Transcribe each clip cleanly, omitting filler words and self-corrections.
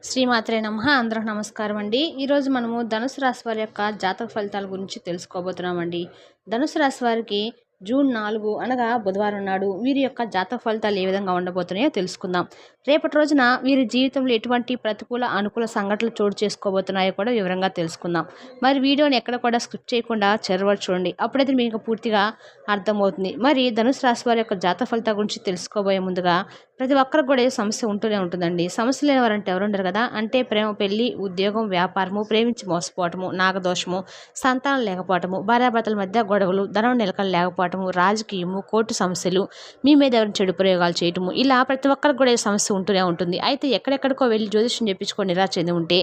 శ్రీమాత్రే నమః. అందరికి నమస్కారం అండి. ఈరోజు మనము ధనుసు రాశి వారి యొక్క జాతక ఫలితాల గురించి తెలుసుకోబోతున్నామండి. ధనుసు రాశి వారికి జూన్ 4 అనగా బుధవారం నాడు వీరి యొక్క జాతక ఫలితాలు ఏ విధంగా ఉండబోతున్నాయో తెలుసుకుందాం. రేపటి రోజున వీరి జీవితంలో ఎటువంటి ప్రతికూల అనుకూల సంఘటనలు చోటు చేసుకోబోతున్నాయో కూడా వివరంగా తెలుసుకుందాం. మరి వీడియోని ఎక్కడ కూడా స్కిప్ చేయకుండా చివరి చూడండి. అప్పుడైతే మీకు పూర్తిగా అర్థమవుతుంది. మరి ధనుసు రాశి వారి యొక్క జాతక ఫలితాల గురించి తెలుసుకోబోయే ముందుగా ప్రతి ఒక్కరికి కూడా ఏ సమస్య ఉంటూనే ఉంటుందండి. సమస్య లేని వారంటే ఎవరుండరు కదా. అంటే ప్రేమ, పెళ్లి, ఉద్యోగం, వ్యాపారము, ప్రేమించి మోసపోవటము, నాగదోషము, సంతానం లేకపోవటము, భార్యాభర్తల మధ్య గొడవలు, ధనం నిలకలు లేకపోవటము, రాజకీయము, కోర్టు సమస్యలు, మీ మీద ఎవరైనా చెడు ప్రయోగాలు చేయటము, ఇలా ప్రతి ఒక్కరికి కూడా ఏ సమస్య ఉంటూనే ఉంటుంది. అయితే ఎక్కడెక్కడికో వెళ్ళి జ్యోతిష్యం చెప్పించుకొని నిరాశ చెంది ఉంటే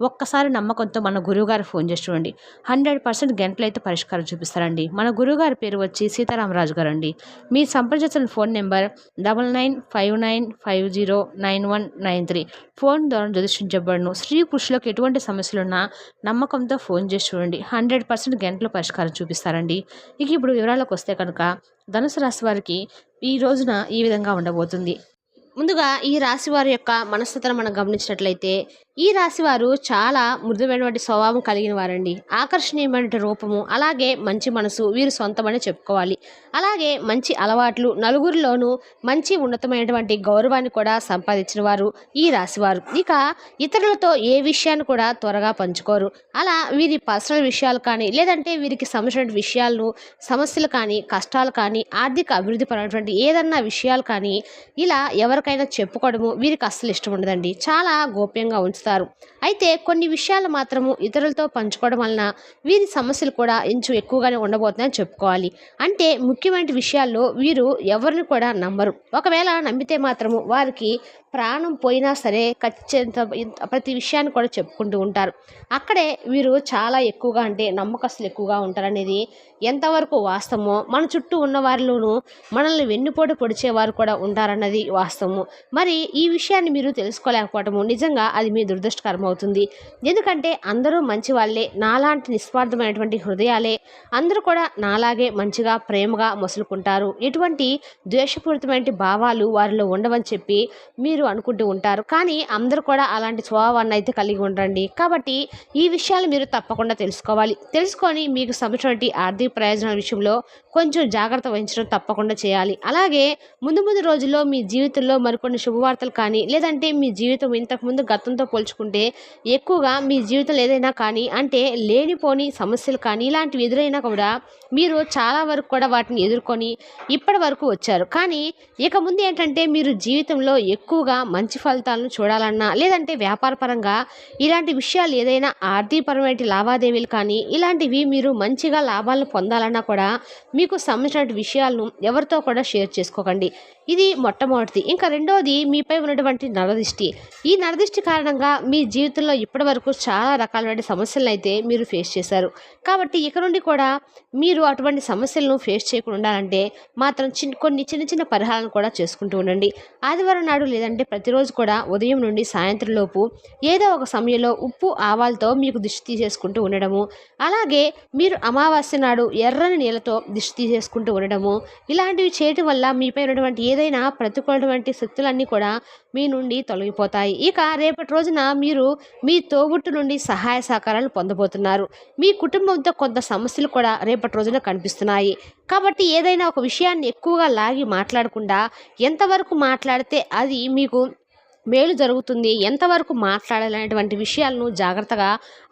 ఒక్కసారి నమ్మకంతో మన గురువుగారు ఫోన్ చేసి చూడండి. 100% గంటలు అయితే పరిష్కారం చూపిస్తారండి. మన గురువుగారి పేరు వచ్చి సీతారామరాజు గారు అండి. మీ సంప్రదించిన ఫోన్ నెంబర్ 9959509193. ఫోన్ ద్వారా జ్యోతిషించబడును. స్త్రీ పురుషులకు ఎటువంటి సమస్యలున్నా నమ్మకంతో ఫోన్ చేసి చూడండి. 100% గంటలు పరిష్కారం చూపిస్తారండి. ఇక ఇప్పుడు వివరాలకు వస్తే కనుక ధనుసు రాశి వారికి ఈ రోజున ఈ విధంగా ఉండబోతుంది. ముందుగా ఈ రాశి వారి యొక్క మనస్తత్వం మనం గమనించినట్లయితే ఈ రాశి వారు చాలా మృదువైనటువంటి స్వభావం కలిగిన వారండి. ఆకర్షణీయమైన రూపము, అలాగే మంచి మనసు వీరు సొంతమని చెప్పుకోవాలి. అలాగే మంచి అలవాట్లు, నలుగురిలోనూ మంచి ఉన్నతమైనటువంటి గౌరవాన్ని కూడా సంపాదించిన వారు ఈ రాశివారు. ఇక ఇతరులతో ఏ విషయాన్ని కూడా త్వరగా పంచుకోరు. అలా వీరి పర్సనల్ విషయాలు కానీ, లేదంటే వీరికి సంబంధించిన విషయాలను, సమస్యలు కానీ, కష్టాలు కానీ, ఆర్థిక అభివృద్ధి పరమైనటువంటి ఏదన్నా విషయాలు కానీ ఇలా ఎవరికైనా చెప్పుకోవడము వీరికి అస్సలు ఇష్టం ఉండదండి. చాలా గోప్యంగా ఉంచుతారు. అయితే కొన్ని విషయాలు మాత్రము ఇతరులతో పంచుకోవడం వలన వీరి సమస్యలు కూడా ఇంచు ఎక్కువగానే ఉండబోతున్నాయని చెప్పుకోవాలి. అంటే ముఖ్యమైన విషయాల్లో వీరు ఎవరిని కూడా నమ్మరు. ఒకవేళ నమ్మితే మాత్రము వారికి ప్రాణం పోయినా సరే ఖచ్చితంగా ప్రతి విషయాన్ని కూడా చెప్పుకుంటూ ఉంటారు. అక్కడే వీరు చాలా ఎక్కువగా అంటే నమ్మకస్తులు ఎక్కువగా ఉంటారనేది ఎంతవరకు వాస్తవమో, మన చుట్టూ ఉన్న వారిలోనూ మనల్ని వెన్నుపోటు పొడిచేవారు కూడా ఉంటారన్నది వాస్తవము. మరి ఈ విషయాన్ని మీరు తెలుసుకోలేకపోవటము నిజంగా అది మీ దురదృష్టకరం అవుతుంది. ఎందుకంటే అందరూ మంచి వాళ్ళే, నాలాంటి నిస్వార్థమైనటువంటి హృదయాలే, అందరూ కూడా నాలాగే మంచిగా ప్రేమగా మసులుకుంటారు, ఎటువంటి ద్వేషపూరితమైన భావాలు వారిలో ఉండవని చెప్పి మీరు అనుకుంటూ ఉంటారు. కానీ అందరూ కూడా అలాంటి స్వభావాన్ని అయితే కలిగి ఉండరండి. కాబట్టి ఈ విషయాలు మీరు తప్పకుండా తెలుసుకోవాలి. తెలుసుకొని మీకు సంబంధించినటువంటి ఆర్థిక ప్రయోజనాల విషయంలో కొంచెం జాగ్రత్త వహించడం తప్పకుండా చేయాలి. అలాగే ముందు రోజుల్లో మీ జీవితంలో మరికొన్ని శుభవార్తలు కానీ, లేదంటే మీ జీవితం ఇంతకుముందు గతంతో పోల్చుకుంటే ఎక్కువగా మీ జీవితంలో ఏదైనా కానీ అంటే లేనిపోని సమస్యలు కానీ ఇలాంటివి ఎదురైనా కూడా మీరు చాలా వరకు కూడా వాటిని ఎదుర్కొని ఇప్పటి వరకు వచ్చారు. కానీ ఇక ముందు ఏంటంటే మీరు జీవితంలో ఎక్కువగా మంచి ఫలితాలను చూడాలన్నా, లేదంటే వ్యాపారపరంగా ఇలాంటి విషయాలు ఏదైనా ఆర్థికపరమైన లావాదేవీలు కానీ ఇలాంటివి మీరు మంచిగా లాభాలను పొందాలన్నా కూడా మీకు సంబంధించిన విషయాలను ఎవరితో కూడా షేర్ చేసుకోకండి. ఇది మొట్టమొదటిది. ఇంకా రెండవది, మీపై ఉన్నటువంటి నరదిష్టి. ఈ నరదిష్టి కారణంగా మీ జీవితంలో ఇప్పటి వరకు చాలా రకాలైన సమస్యలను అయితే మీరు ఫేస్ చేశారు. కాబట్టి ఇక నుండి కూడా మీరు అటువంటి సమస్యలను ఫేస్ చేయకుండా ఉండాలంటే మాత్రం కొన్ని చిన్న పరిహారాలను కూడా చేసుకుంటూ ఉండండి. ఆదివారం నాడు లేదంటే ప్రతిరోజు కూడా ఉదయం నుండి సాయంత్రం లోపు ఏదో ఒక సమయంలో ఉప్పు ఆవాలతో మీకు దిష్టి తీసేసుకుంటూ ఉండడము, అలాగే మీరు అమావాస్య నాడు ఎర్రని నీళ్ళతో దిష్టి తీసేసుకుంటూ ఉండడము, ఇలాంటివి చేయటం వల్ల మీపై ఉన్నటువంటి ఏదైనా ప్రతికూలటువంటి శక్తులన్నీ కూడా మీ నుండి తొలగిపోతాయి. ఇక రేపటి రోజున మీరు మీ తోబుట్టు నుండి సహాయ సహకారాలు పొందబోతున్నారు. మీ కుటుంబంతో కొంత సమస్యలు కూడా రేపటి రోజున కనిపిస్తున్నాయి. కాబట్టి ఏదైనా ఒక విషయాన్ని ఎక్కువగా లాగి మాట్లాడకుండా ఎంతవరకు మాట్లాడితే అది మీకు మేలు జరుగుతుంది, ఎంతవరకు మాట్లాడాలనేటువంటి విషయాలను జాగ్రత్తగా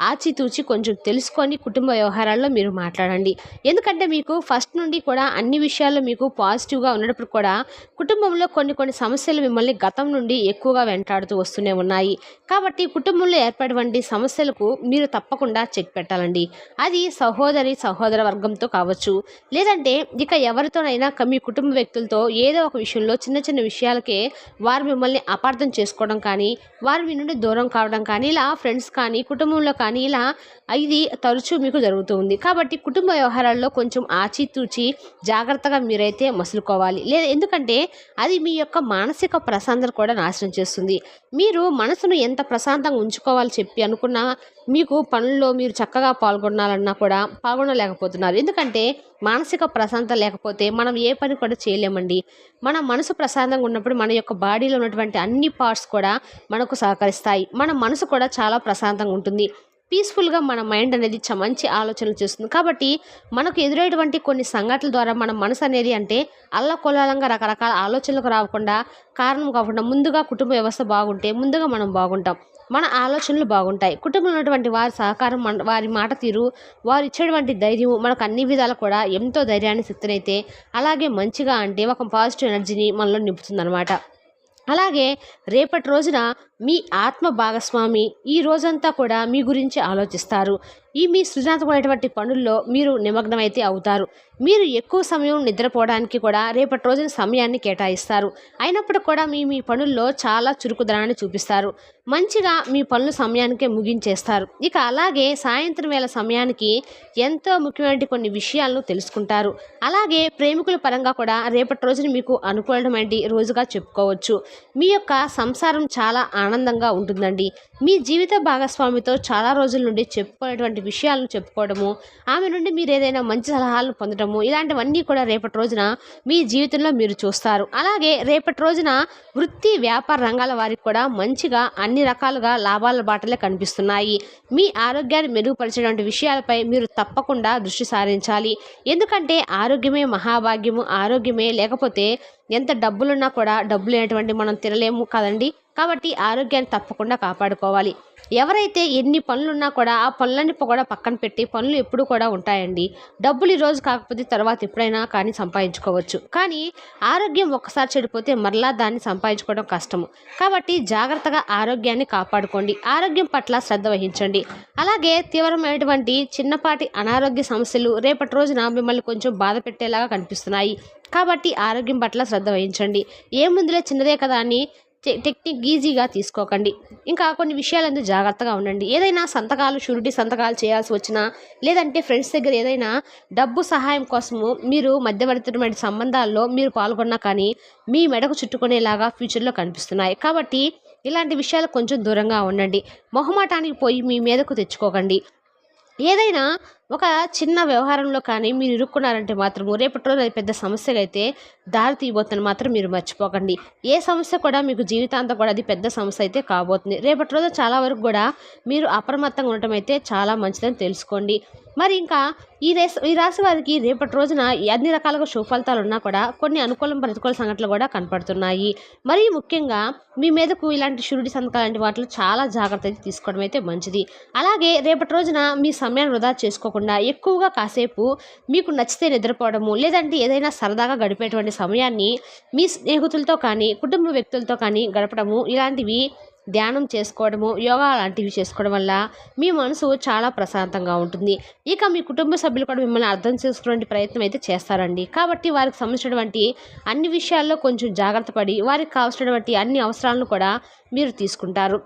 ఆచితూచి కొంచెం తెలుసుకొని కుటుంబ వ్యవహారాల్లో మీరు మాట్లాడండి. ఎందుకంటే మీకు ఫస్ట్ నుండి కూడా అన్ని విషయాల్లో మీకు పాజిటివ్గా ఉన్నప్పుడు కూడా కుటుంబంలో కొన్ని సమస్యలు మిమ్మల్ని గతం నుండి ఎక్కువగా వెంటాడుతూ వస్తూనే ఉన్నాయి. కాబట్టి కుటుంబంలో ఏర్పడేటువంటి సమస్యలకు మీరు తప్పకుండా చెక్ పెట్టాలండి. అది సహోదర వర్గంతో కావచ్చు, లేదంటే ఇక ఎవరితోనైనా మీ కుటుంబ వ్యక్తులతో ఏదో ఒక విషయంలో చిన్న విషయాలకే వారు మిమ్మల్ని అపార్థం చేసుకోవడం కానీ, వారు మీ నుండి దూరం కావడం కానీ, ఇలా ఫ్రెండ్స్ కానీ కుటుంబంలో కానీ ఇలా ఇది తరచూ మీకు జరుగుతుంది. కాబట్టి కుటుంబ వ్యవహారాల్లో కొంచెం ఆచితూచి జాగ్రత్తగా మీరైతే మసులుకోవాలి. ఎందుకంటే అది మీ యొక్క మానసిక ప్రశాంతత కూడా నాశనం చేస్తుంది. మీరు మనసును ఎంత ప్రశాంతంగా ఉంచుకోవాలని చెప్పి అనుకున్నా మీకు పనుల్లో మీరు చక్కగా పాల్గొనాలన్నా కూడా పాల్గొనలేకపోతున్నారు. ఎందుకంటే మానసిక ప్రశాంతత లేకపోతే మనం ఏ పని కూడా చేయలేమండి. మన మనసు ప్రశాంతంగా ఉన్నప్పుడు మన యొక్క బాడీలో ఉన్నటువంటి అన్ని థాట్స్ కూడా మనకు సహకరిస్తాయి. మన మనసు కూడా చాలా ప్రశాంతంగా ఉంటుంది. పీస్ఫుల్గా మన మైండ్ అనేది మంచి ఆలోచనలు చేస్తుంది. కాబట్టి మనకు ఎదురయ్యేటువంటి కొన్ని సంఘటనల ద్వారా మన మనసు అనేది అంటే అల్లకొల్లాలంగా రకరకాల ఆలోచనలకు రాకుండా కారణం కాకుండా ముందుగా కుటుంబ వ్యవస్థ బాగుంటే ముందుగా మనం బాగుంటాం. మన ఆలోచనలు బాగుంటాయి. కుటుంబంలో ఉన్నటువంటి వారి సహకారం, వారి మాట తీరు, వారు ఇచ్చేటువంటి ధైర్యం మనకు అన్ని విధాలు కూడా ఎంతో ధైర్యాన్ని శక్తినైతే అలాగే మంచిగా అంటే ఒక పాజిటివ్ ఎనర్జీని మనలో నింపుతుందన్నమాట. అలాగే రేపటి రోజున మీ ఆత్మ భాగస్వామి ఈ రోజంతా కూడా మీ గురించి ఆలోచిస్తారు. మీ సృజనాత్మకమైనటువంటి పనుల్లో మీరు నిమగ్నమైతే అవుతారు. మీరు ఎక్కువ సమయం నిద్రపోవడానికి కూడా రేపటి రోజున సమయాన్ని కేటాయిస్తారు. అయినప్పుడు కూడా మీ పనుల్లో చాలా చురుకుదనాన్ని చూపిస్తారు. మంచిగా మీ పనులు సమయానికే ముగించేస్తారు. ఇక అలాగే సాయంత్రం వేళ సమయానికి ఎంతో ముఖ్యమైన కొన్ని విషయాలను తెలుసుకుంటారు. అలాగే ప్రేమికుల పరంగా కూడా రేపటి రోజున మీకు అనుకూలమైన రోజుగా చెప్పుకోవచ్చు. మీ యొక్క సంసారం చాలా ఆనందంగా ఉంటుందండి. మీ జీవిత భాగస్వామితో చాలా రోజుల నుండి చెప్పుకునేటువంటి విషయాలను చెప్పుకోవడము, ఆమె నుండి మీరు ఏదైనా మంచి సలహాలను పొందడము, ఇలాంటివన్నీ కూడా రేపటి రోజున మీ జీవితంలో మీరు చూస్తారు. అలాగే రేపటి రోజున వృత్తి వ్యాపార రంగాల వారికి కూడా మంచిగా అన్ని రకాలుగా లాభాల బాటలే కనిపిస్తున్నాయి. మీ ఆరోగ్యాన్ని మెరుగుపరిచేటువంటి విషయాలపై మీరు తప్పకుండా దృష్టి సారించాలి. ఎందుకంటే ఆరోగ్యమే మహాభాగ్యము. ఆరోగ్యమే లేకపోతే ఎంత డబ్బులున్నా కూడా డబ్బు లేనటువంటి మనం తినలేము కదండి. కాబట్టి ఆరోగ్యాన్ని తప్పకుండా కాపాడుకోవాలి. ఎవరైతే ఎన్ని పనులున్నా కూడా ఆ పనులన్నీ కూడా పక్కన పెట్టి పనులు ఎప్పుడు కూడా ఉంటాయండి. డబ్బులు ఈరోజు కాకపోతే తర్వాత ఎప్పుడైనా కానీ సంపాదించుకోవచ్చు. కానీ ఆరోగ్యం ఒక్కసారి చెడిపోతే మరలా దాన్ని సంపాదించుకోవడం కష్టము. కాబట్టి జాగ్రత్తగా ఆరోగ్యాన్ని కాపాడుకోండి. ఆరోగ్యం పట్ల శ్రద్ధ వహించండి. అలాగే తీవ్రమైనటువంటి చిన్నపాటి అనారోగ్య సమస్యలు రేపటి రోజున మిమ్మల్ని కొంచెం బాధ పెట్టేలాగా కనిపిస్తున్నాయి. కాబట్టి ఆరోగ్యం పట్ల శ్రద్ధ వహించండి. ఏముందిలే చిన్నదే కదా అని టెక్నిక్ ఈజీగా తీసుకోకండి. ఇంకా కొన్ని విషయాలందు జాగ్రత్తగా ఉండండి. ఏదైనా సంతకాలు షూరిటీ సంతకాలు చేయాల్సి వచ్చినా లేదంటే ఫ్రెండ్స్ దగ్గర ఏదైనా డబ్బు సహాయం కోసము మీరు మధ్యవర్తిమైన సంబంధాల్లో మీరు పాల్గొన్నా కానీ మీ మెడకు చుట్టుకునేలాగా ఫ్యూచర్లో కనిపిస్తున్నాయి. కాబట్టి ఇలాంటి విషయాలు కొంచెం దూరంగా ఉండండి. మొహమాటానికి పోయి మీ మీదకు తెచ్చుకోకండి. ఏదైనా ఒక చిన్న వ్యవహారంలో కానీ మీరు ఇరుక్కున్నారంటే మాత్రము రేపటి రోజు అది పెద్ద సమస్యగా అయితే దారి తీయబోతుందని మాత్రం మీరు మర్చిపోకండి. ఏ సమస్య కూడా మీకు జీవితాంతం కూడా అది పెద్ద సమస్య అయితే కాబోతుంది. రేపటి రోజు చాలా వరకు కూడా మీరు అప్రమత్తంగా ఉండటం అయితే చాలా మంచిదని తెలుసుకోండి. మరి ఇంకా ఈ రాశి వారికి రేపటి రోజున అన్ని రకాలుగా ఫలితాలు ఉన్నా కూడా కొన్ని అనుకూలం ప్రతికూల సంఘటనలు కూడా కనపడుతున్నాయి. మరి ముఖ్యంగా మీ మీదకు ఇలాంటి షూరిటీ సంతకాలు లాంటి వాటిలో చాలా జాగ్రత్త అయితే తీసుకోవడం అయితే మంచిది. అలాగే రేపటి రోజున మీ సమయాన్ని వృధా చేసుకోకుండా ఎక్కువగా కాసేపు మీకు నచ్చితే నిద్రపోవడము లేదంటే ఏదైనా సరదాగా గడిపేటువంటి సమయాన్ని మీ స్నేహితులతో కానీ కుటుంబ వ్యక్తులతో కానీ గడపడము, ఇలాంటివి ధ్యానం చేసుకోవడము, యోగా లాంటివి చేసుకోవడం వల్ల మీ మనసు చాలా ప్రశాంతంగా ఉంటుంది. ఇక మీ కుటుంబ సభ్యులు కూడా మిమ్మల్ని అర్థం చేసుకునే ప్రయత్నం అయితే చేస్తారండి. కాబట్టి వారికి సంబంధించినటువంటి అన్ని విషయాల్లో కొంచెం జాగ్రత్త పడి వారికి కావాల్సినటువంటి అన్ని అవసరాలను కూడా మీరు తీసుకుంటారు,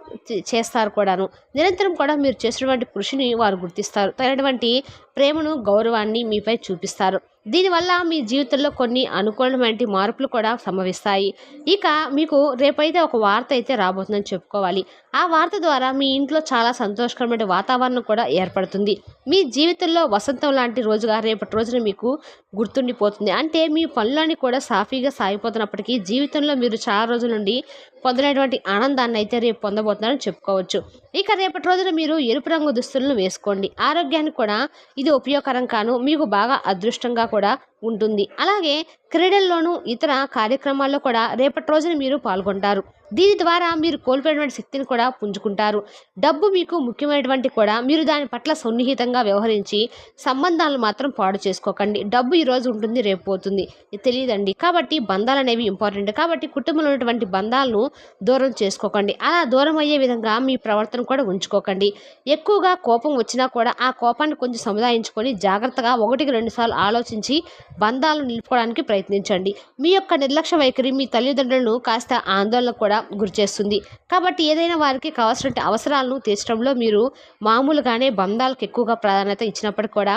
చేస్తారు కూడాను. నిరంతరం కూడా మీరు చేసినటువంటి కృషిని వారు గుర్తిస్తారు. తగినటువంటి ప్రేమను గౌరవాన్ని మీపై చూపిస్తారు. దీనివల్ల మీ జీవితంలో కొన్ని అనుకూలమైన మార్పులు కూడా సంభవిస్తాయి. ఇక మీకు రేపైతే ఒక వార్త అయితే రాబోతుందని చెప్పుకోవాలి. ఆ వార్త ద్వారా మీ ఇంట్లో చాలా సంతోషకరమైన వాతావరణం కూడా ఏర్పడుతుంది. మీ జీవితంలో వసంతం లాంటి రోజుగా రేపటి రోజున మీకు గుర్తుండిపోతుంది. అంటే మీ పనులన్నీ కూడా సాఫీగా సాగిపోతున్నప్పటికీ జీవితంలో మీరు చాలా రోజుల నుండి పొందలేటువంటి ఆనందాన్ని అయితే రేపు పొందబోతున్నారని చెప్పుకోవచ్చు. ఇక రేపటి రోజున మీరు ఎరుపు రంగు దుస్తులను వేసుకోండి. ఆరోగ్యానికి కూడా ఇది ఉపయోగకరం కాను మీకు బాగా అదృష్టంగా కూడా ఉంటుంది. అలాగే క్రీడల్లోనూ ఇతర కార్యక్రమాల్లో కూడా రేపటి రోజున మీరు పాల్గొంటారు. దీని ద్వారా మీరు కోల్పోయినటువంటి శక్తిని కూడా పుంజుకుంటారు. డబ్బు మీకు ముఖ్యమైనటువంటి కూడా మీరు దాని పట్ల సన్నిహితంగా వ్యవహరించి సంబంధాలను మాత్రం పాడు చేసుకోకండి. డబ్బు ఈరోజు ఉంటుంది రేపు పోతుంది తెలియదండి. కాబట్టి బంధాలు అనేవి ఇంపార్టెంట్. కాబట్టి కుటుంబంలో ఉన్నటువంటి బంధాలను దూరం చేసుకోకండి. అలా దూరం అయ్యే విధంగా మీ ప్రవర్తన కూడా ఉంచుకోకండి. ఎక్కువగా కోపం వచ్చినా కూడా ఆ కోపాన్ని కొంచెం సముదాయించుకొని జాగ్రత్తగా 1-2 సార్లు ఆలోచించి బంధాలను నిలుపుకోవడానికి ప్రయత్నించండి. మీ యొక్క నిర్లక్ష్య వైఖరి మీ తల్లిదండ్రులను కాస్త ఆందోళన కూడా గురిచేస్తుంది. కాబట్టి ఏదైనా వారికి కావాల్సిన అవసరాలను తీర్చడంలో మీరు మామూలుగానే బంధాలకు ఎక్కువగా ప్రాధాన్యత ఇచ్చినప్పటికీ కూడా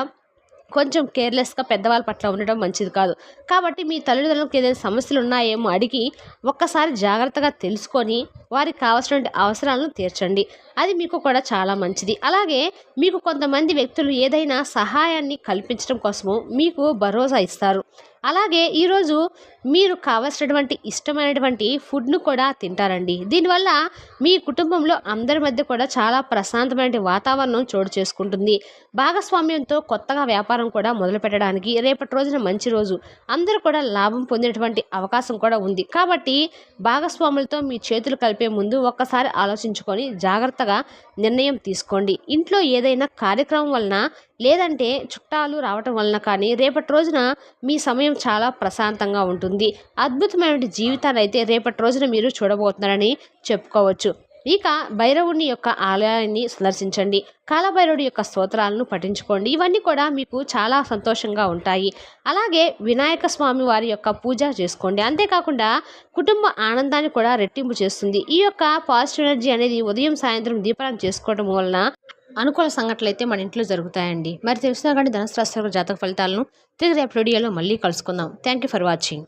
కొంచెం కేర్లెస్గా పెద్దవాళ్ళ పట్ల ఉండడం మంచిది కాదు. కాబట్టి మీ తల్లిదండ్రులకు ఏదైనా సమస్యలు ఉన్నాయేమో అడిగి ఒక్కసారి జాగ్రత్తగా తెలుసుకొని వారికి కావాల్సిన అవసరాలను తీర్చండి. అది మీకు కూడా చాలా మంచిది. అలాగే మీకు కొంతమంది వ్యక్తులు ఏదైనా సహాయాన్ని కల్పించడం కోసము మీకు భరోసా ఇస్తారు. అలాగే ఈరోజు మీరు కావాల్సినటువంటి ఇష్టమైనటువంటి ఫుడ్ను కూడా తింటారండి. దీనివల్ల మీ కుటుంబంలో అందరి మధ్య కూడా చాలా ప్రశాంతమైన వాతావరణం చోటు చేసుకుంటుంది. భాగస్వామ్యంతో కొత్తగా వ్యాపారం కూడా మొదలు పెట్టడానికి రేపటి రోజున మంచి రోజు. అందరూ కూడా లాభం పొందేటువంటి అవకాశం కూడా ఉంది. కాబట్టి భాగస్వాములతో మీ చేతులు కలిపే ముందు ఒక్కసారి ఆలోచించుకొని జాగ్రత్తగా నిర్ణయం తీసుకోండి. ఇంట్లో ఏదైనా కార్యక్రమం వలన లేదంటే చుట్టాలు రావటం వలన కానీ రేపటి రోజున మీ సమయం చాలా ప్రశాంతంగా ఉంటుంది. అద్భుతమైన జీవితాన్ని అయితే రేపటి రోజున మీరు చూడబోతున్నారని చెప్పుకోవచ్చు. ఇక భైరవుని యొక్క ఆలయాన్ని సందర్శించండి. కాలభైరవుడి యొక్క స్తోత్రాలను పఠించుకోండి. ఇవన్నీ కూడా మీకు చాలా సంతోషంగా ఉంటాయి. అలాగే వినాయక స్వామి వారి యొక్క పూజ చేసుకోండి. అంతేకాకుండా కుటుంబ ఆనందాన్ని కూడా రెట్టింపు చేస్తుంది. ఈ యొక్క పాజిటివ్ ఎనర్జీ అనేది ఉదయం సాయంత్రం దీపాలను చేసుకోవడం వలన అనుకూల సంఘటనలు అయితే మన ఇంట్లో జరుగుతాయండి. మరి తెలిసినా కానీ ధనుసు రాశి వారి జాతక ఫలితాలను తిరిగి రేపు వీడియోలో మళ్ళీ కలుసుకుందాం. Thank you for watching.